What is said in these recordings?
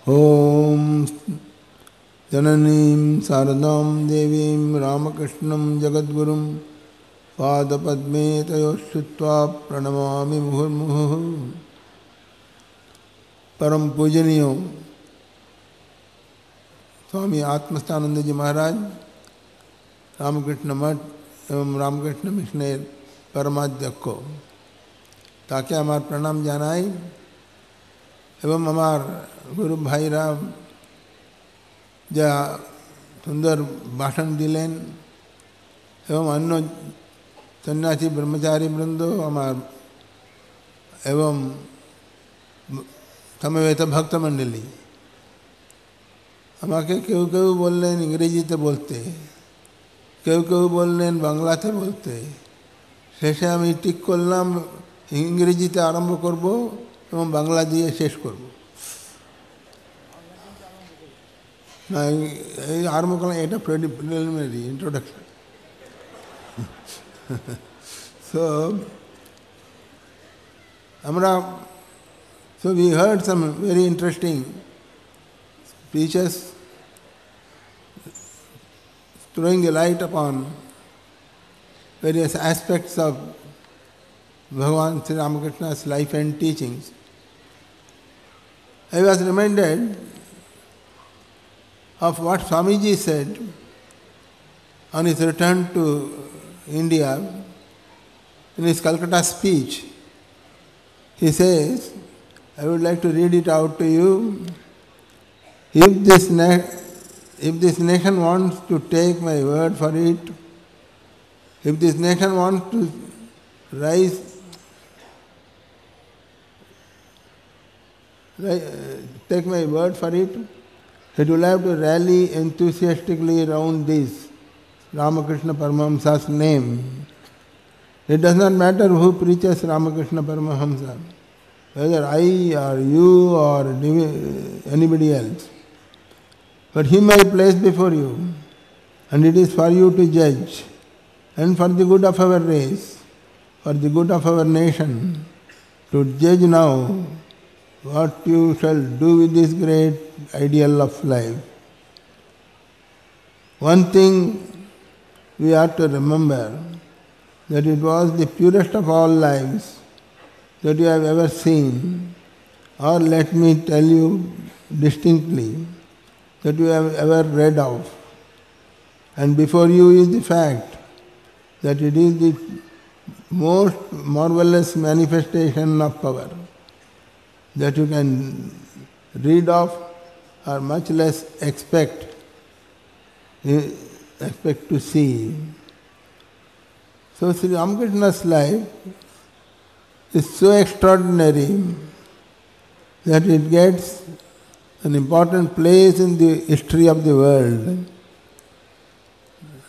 Om Jananim Saradam Devim Ramakrishnan Jagadgurum Padapadme Tayoshutva Pranamami Muhurmuhu. परम पूजनीय स्वामी आत्मस्थानंद जी महाराज, रामकृष्ण मठ एवं रामकृष्ण मिशनरी परमाध्यक्ष को ताकि हमार प्रणाम जानाई एवं हमार गुरु भाई राम जा सुंदर भाषण दिलेन एवं अन्य सन्यासी ब्रह्मचारी वृंदो हमार एवं समवेत भक्त मंडली আমাকে কেউ কেউ বললেন ইংরেজিতে বলতে, কেউ কেউ বললেন বাংলাতে বলতে। শেষে আমি ঠিক করলাম ইংরেজিতে আরম্ভ করব এবং বাংলা দিয়ে শেষ করব। না, এই আরম্ভ করলাম, এটা প্রিলিমিনারি ইন্ট্রোডাকশন। সো আমরা So we heard some very interesting speeches throwing a light upon various aspects of Bhagavan Sri Ramakrishna's life and teachings. I was reminded of what Swamiji said on his return to India in his Calcutta speech. He says, I would like to read it out to you. If this nation wants to take my word for it, if this nation wants to take my word for it, it will have to rally enthusiastically around this Ramakrishna Paramahamsa's name. It does not matter who preaches Ramakrishna Paramahamsa, whether I or you or anybody else. But him I place before you, and it is for you to judge, and for the good of our race, for the good of our nation, to judge now what you shall do with this great ideal of life. One thing we ought to remember, that it was the purest of all lives that you have ever seen, or let me tell you distinctly, that you have ever read of. And before you is the fact that it is the most marvelous manifestation of power that you can read of or much less expect to see. So Sri Ramakrishna's life is so extraordinary that it gets an important place in the history of the world,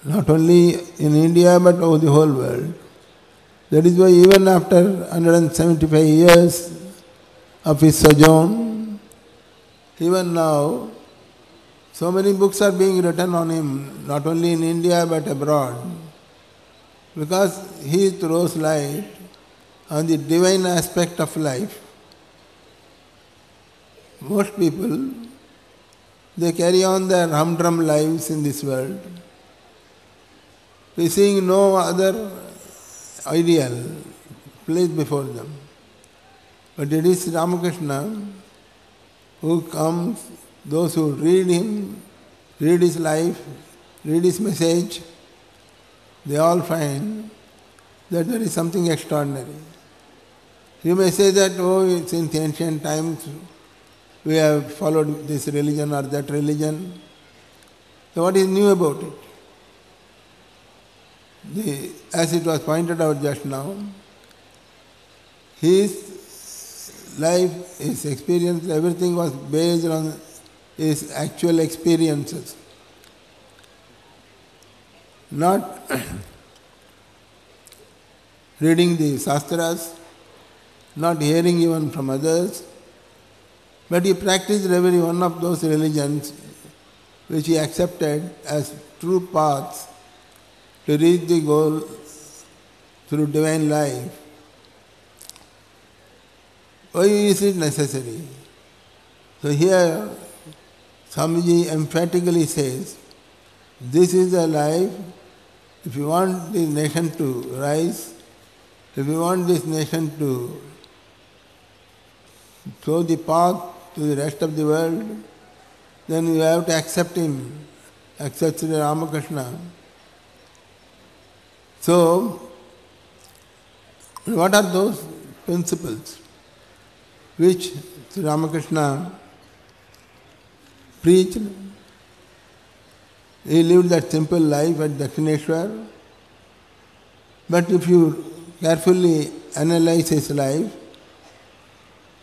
not only in India but over the whole world. That is why even after 175 years of his sojourn, even now, so many books are being written on him, not only in India but abroad, because he throws light on the divine aspect of life. Most people, they carry on their humdrum lives in this world, seeing no other ideal placed before them. But it is Ramakrishna who comes, those who read him, read his life, read his message, they all find that there is something extraordinary. You may say that, oh, since ancient times we have followed this religion or that religion. So what is new about it? As it was pointed out just now, his life, his experience, everything was based on his actual experiences. Not reading the Shastras, not hearing even from others, but he practiced every one of those religions which he accepted as true paths to reach the goal through divine life. Why is it necessary? So here Swamiji emphatically says, this is a life, if you want this nation to rise, if you want this nation to show the path to the rest of the world, then you have to accept him, accept Sri Ramakrishna. So, what are those principles which Sri Ramakrishna preached? He lived that simple life at Dakshineshwar, but if you carefully analyze his life,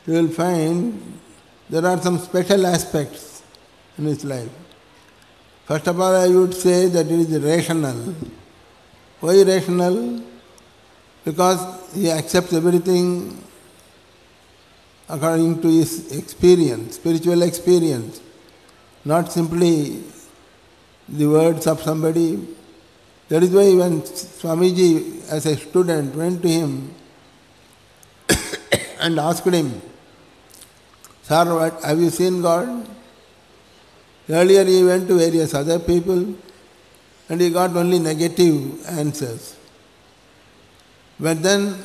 you will find there are some special aspects in his life. First of all, I would say that it is rational. Why rational? Because he accepts everything according to his experience, spiritual experience, not simply the words of somebody. That is why when Swamiji as a student went to him and asked him, Sir, what, have you seen God? Earlier he went to various other people and he got only negative answers. But then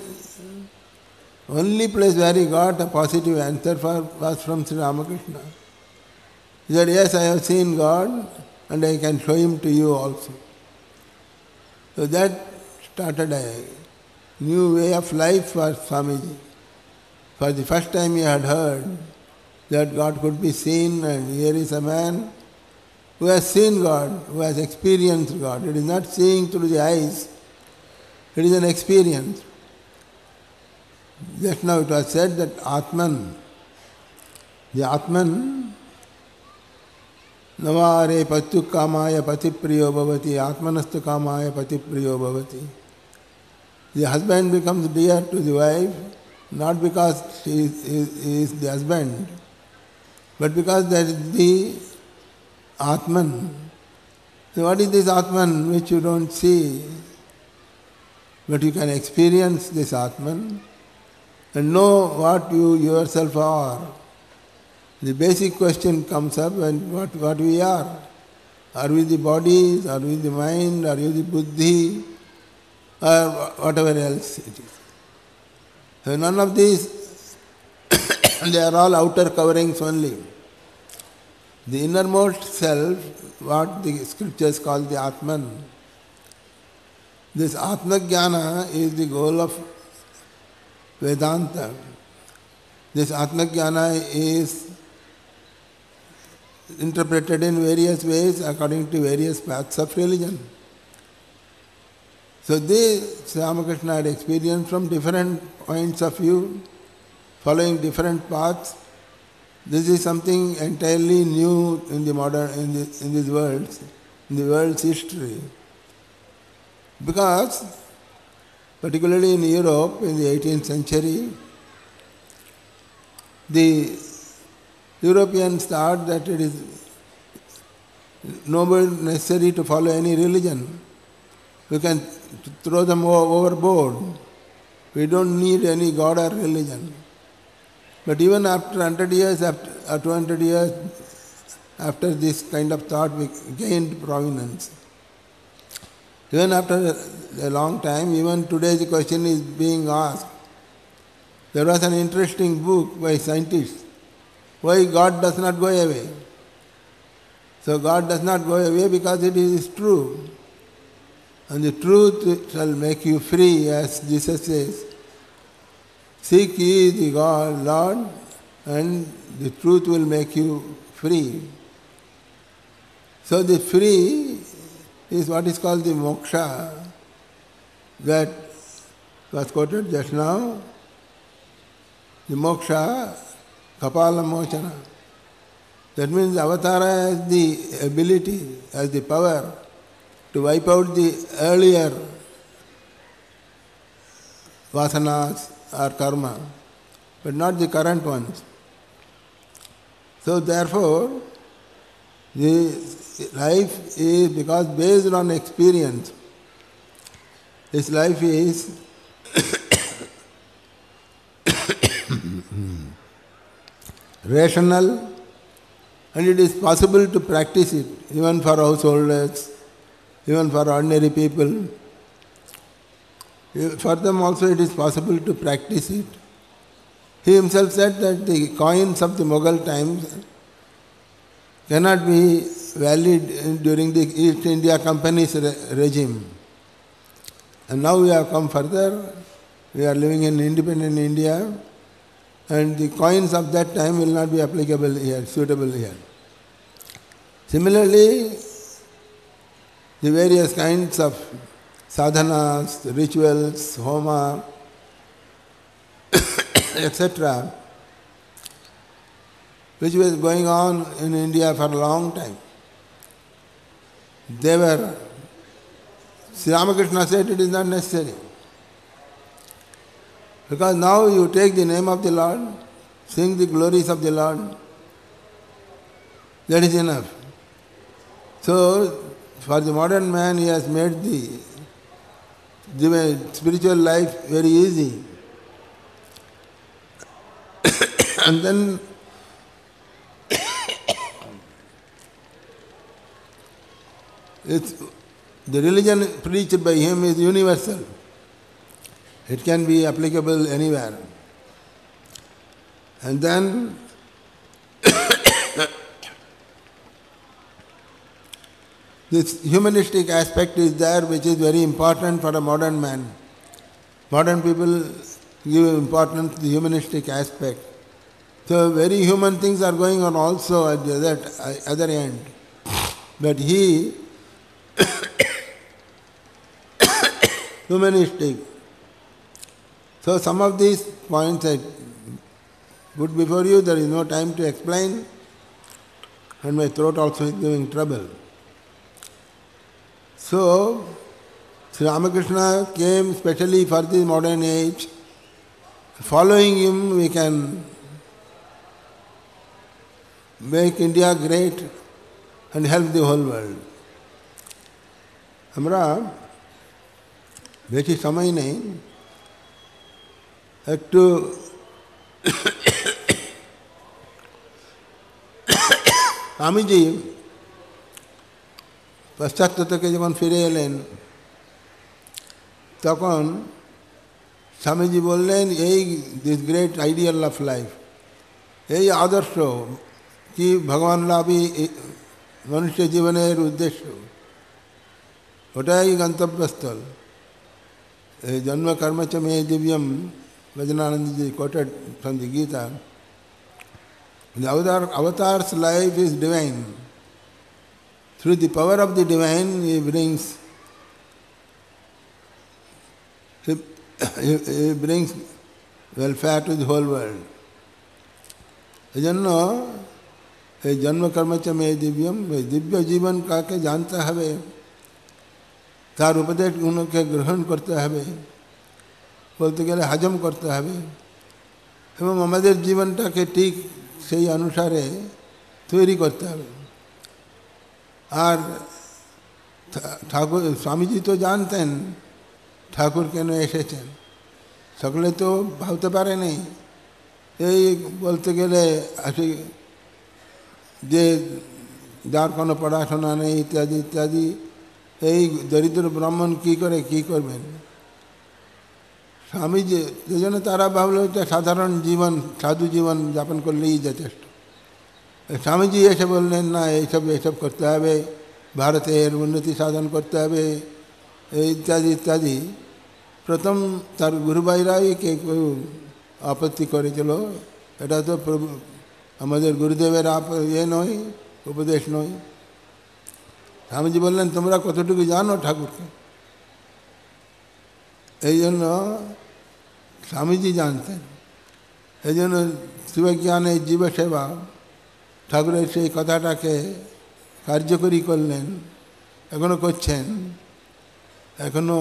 only place where he got a positive answer was from Sri Ramakrishna. He said, yes, I have seen God and I can show him to you also. So that started a new way of life for Swamiji. For the first time he had heard that God could be seen, and here is a man who has seen God, who has experienced God. It is not seeing through the eyes, it is an experience. Just now it was said that Atman, the Atman, Navare patu kamaya pati priyo bhavati, Atmanastu kamaya pati priyo bhavati. The husband becomes dear to the wife, not because he is the husband, but because there is the Atman. So what is this Atman which you don't see, but you can experience this Atman and know what you yourself are? The basic question comes up, and what we are. Are we the bodies? Are we the mind? Are you the buddhi? Or whatever else it is. So none of these, they are all outer coverings only. The innermost self, what the scriptures call the Atman. This Atma Jnana is the goal of Vedanta. This Atma Jnana is interpreted in various ways according to various paths of religion. So this Ramakrishna had experienced from different points of view, following different paths. This is something entirely new in the modern, in this world, in the world's history. Because, particularly in Europe in the 18th century, the Europeans thought that it is no more necessary to follow any religion. We can throw them overboard. We don't need any God or religion. But even after 100 years, or 200 years, after this kind of thought gained prominence, even after a long time, even today the question is being asked. There was an interesting book by scientists, why God does not go away. So God does not go away because it is true. And the truth shall make you free, as Jesus says. Seek ye the God, Lord, and the truth will make you free. So the free is what is called the moksha, that was quoted just now. The moksha, kapala mochana. That means avatara has the ability, has the power to wipe out the earlier vasanas or karma, but not the current ones. So therefore, the life is, because based on experience, this life is rational, And it is possible to practice it, even for householders, even for ordinary people. For them also it is possible to practice it. He himself said that the coins of the Mughal times cannot be valid during the East India Company's regime. And now we have come further, we are living in independent India, and the coins of that time will not be applicable here, suitable here. Similarly, the various kinds of sadhanas, rituals, homa, etc., which was going on in India for a long time. Sri Ramakrishna said it is not necessary. Because now you take the name of the Lord, sing the glories of the Lord, that is enough. So, for the modern man, he has made the spiritual life very easy. And then the religion preached by him is universal. It can be applicable anywhere. And then this humanistic aspect is there, which is very important for a modern man. Modern people give importance to the humanistic aspect. So very human things are going on also at the other end. But he humanistic. So some of these points I put before you, there is no time to explain, and my throat also is giving trouble. So, Sri Ramakrishna came specially for the modern age. Following him, we can make India great and help the whole world. हमरा বেশি সময় নেই, একটু স্বামীজি পাশ্চাত্য থেকে যখন ফিরে এলেন তখন স্বামীজি বললেন এই this great ideal of life, এই আদর্শ কি ভগবান লাভই মনুষ্য জীবনের উদ্দেশ্য, ওটাই গন্তব্যস্থল। এই জন্ম কর্ম চ মে Divyam, Vajananandji quoted from the Gita. The avatar's life is divine. Through the power of the divine, he brings welfare to the whole world. এই জন্য এই জন্ম কর্ম চ মে দিব্যম, এই দিব্য জীবন কাকে জানতে হবে, তার উপদেশগুলোকে গ্রহণ করতে হবে, বলতে গেলে হজম করতে হবে, এবং আমাদের জীবনটাকে ঠিক সেই অনুসারে তৈরি করতে হবে। আর ঠাকুর স্বামীজি তো জানতেন ঠাকুর কেন এসেছেন, সকলে তো ভাবতে পারেনি। এই বলতে গেলে আসি যে যার কোনো পড়াশোনা নেই ইত্যাদি ইত্যাদি, এই দরিদ্র ব্রাহ্মণ কী করে কী করবেন। স্বামীজি সেই জন্য তারা ভাবলো যে সাধারণ জীবন, সাধু জীবন যাপন করলেই যথেষ্ট। স্বামীজি এসে বললেন না, এইসব করতে হবে, ভারতের উন্নতি সাধন করতে হবে, ইত্যাদি ইত্যাদি। প্রথম তার গুরুভাইরাই কেউ আপত্তি করেছিল, এটা তো আমাদের গুরুদেবের নয়, উপদেশ নয়। স্বামীজি বললেন তোমরা কতটুকু জানো ঠাকুরকে। এই জন্য স্বামীজি জানতেন, এই জন্য শিবজ্ঞানে জীবসেবা ঠাকুরের সেই কথাটাকে কার্যকরী করলেন, এখনও করছেন। এখনও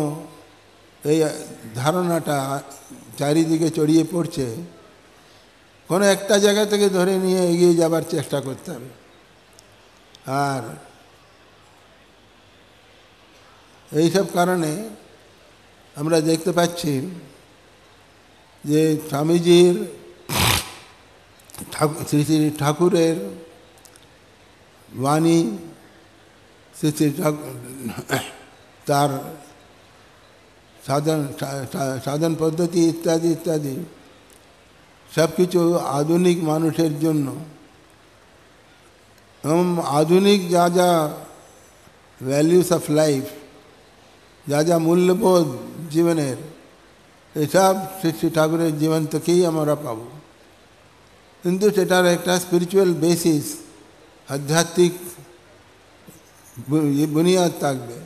এই ধারণাটা চারিদিকে ছড়িয়ে পড়ছে, কোনো একটা জায়গা থেকে ধরে নিয়ে এগিয়ে যাবার চেষ্টা করতে হবে। আর এইসব কারণে আমরা দেখতে পাচ্ছি যে স্বামীজির শ্রী শ্রী ঠাকুরের वाणी श्री श्री तार साधन पद्धति इत्यादि इत्यादि सब किछु आधुनिक मानुषेर जन्य एवं आधुनिक जा जा वैल्यूज ऑफ लाइफ जा जा मूल्यबोध जीवनेर सब श्री श्री ठाकुरेर जीवन থেকেই আমরা পাব কিন্তু সেটার একটা স্পিরিচুয়াল বেসিস আধ্যাত্মিক বুনিয়াদ থাকবে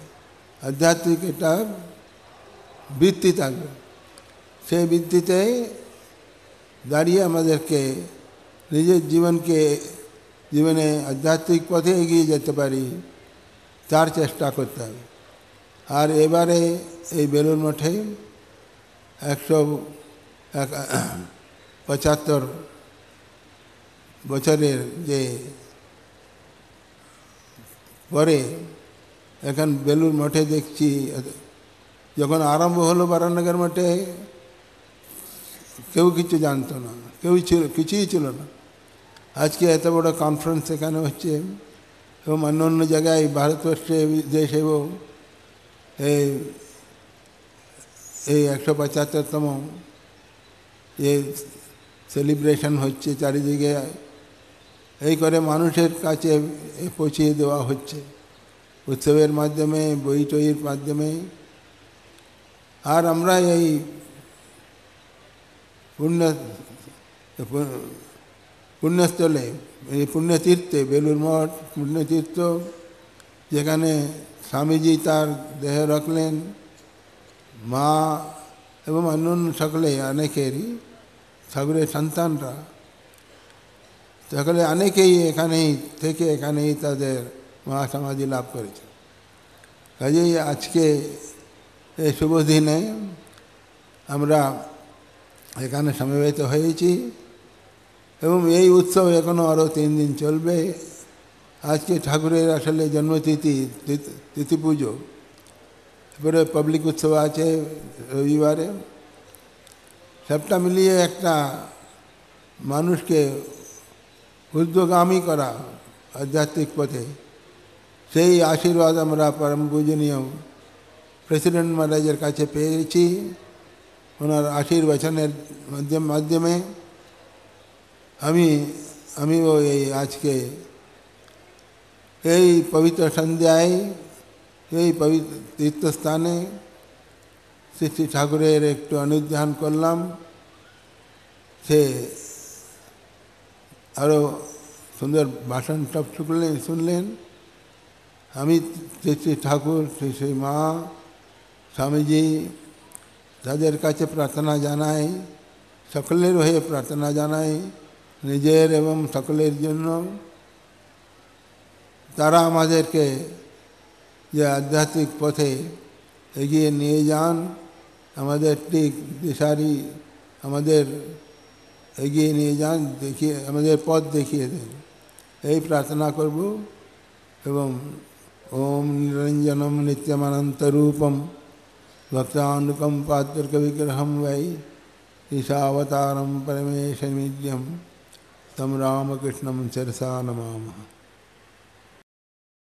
আধ্যাত্মিক একটা ভিত্তি থাকবে সেই ভিত্তিতে দাঁড়িয়ে আমাদেরকে নিজের জীবনে আধ্যাত্মিক পথে এগিয়ে যেতে পারি তার চেষ্টা করতে হবে আর এবারে এই বেলুড় মঠে 175 বছরের যে পরে এখন বেলুড় মঠে দেখছি যখন আরম্ভ হলো বারানগর মঠে কেউ কিছু জানতো না কিছুই ছিল না আজকে এত বড় কনফারেন্স এখানে হচ্ছে এবং অন্য অন্য জায়গায় ভারতবর্ষে দেশেও এই 175তম যে সেলিব্রেশন হচ্ছে চারিদিকে এই করে মানুষের কাছে পৌঁছিয়ে দেওয়া হচ্ছে উৎসবের মাধ্যমে বই টইয়ের মাধ্যমে আর আমরা এই পুণ্যস্থলে এই পুণ্যতীর্থে বেলুড় মঠ পুণ্যতীর্থ যেখানে স্বামীজি তার দেহ রাখলেন মা এবং অন্যান্য সকলে অনেকেরই ঠাকুরের সন্তানরা সকলে অনেকেই এখানেই তাদের মহাসমাধি লাভ করেছে কাজেই আজকে এই শুভ দিনে আমরা এখানে সমবেত হয়েছি এবং এই উৎসব এখনও আরও 3 দিন চলবে আজকে ঠাকুরের আসলে জন্মতিথি তিথি পুজো এরপরে পাবলিক উৎসব আছে রবিবারে সবটা মিলিয়ে একটা মানুষকে ঊর্ধ্বগামী করা আধ্যাত্মিক পথে সেই আশীর্বাদ আমরা পরম পূজনীয় প্রেসিডেন্ট মহারাজের কাছে পেয়েছি ওনার আশীর্বচনের মাধ্যমে আমিও এই আজকে এই পবিত্র সন্ধ্যায় এই পবিত্র তীর্থস্থানে শ্রী শ্রী ঠাকুরের একটু অনুধ্যান করলাম সে আরও সুন্দর ভাষণ সব শুনলেন আমি শ্রী শ্রী ঠাকুর শ্রী শ্রী মা স্বামীজি তাদের কাছে প্রার্থনা জানাই সকলের হয়ে প্রার্থনা জানাই নিজের এবং সকলের জন্য তারা আমাদেরকে যে আধ্যাত্মিক পথে এগিয়ে নিয়ে যান আমাদের ঠিক দিশারি আমাদের এগিয়ে নিয়ে যান আমাদের পথ দেখিয়ে দেন এই প্রার্থনা করব এবং ওম নিরঞ্জনম নিত্যমনন্তরূপম ভক্তানুকম্পাত্রকবিগ্রহম वै ईशावतारं परमेशमीड्यं तं रामकृष्णं शिरसा नमामः।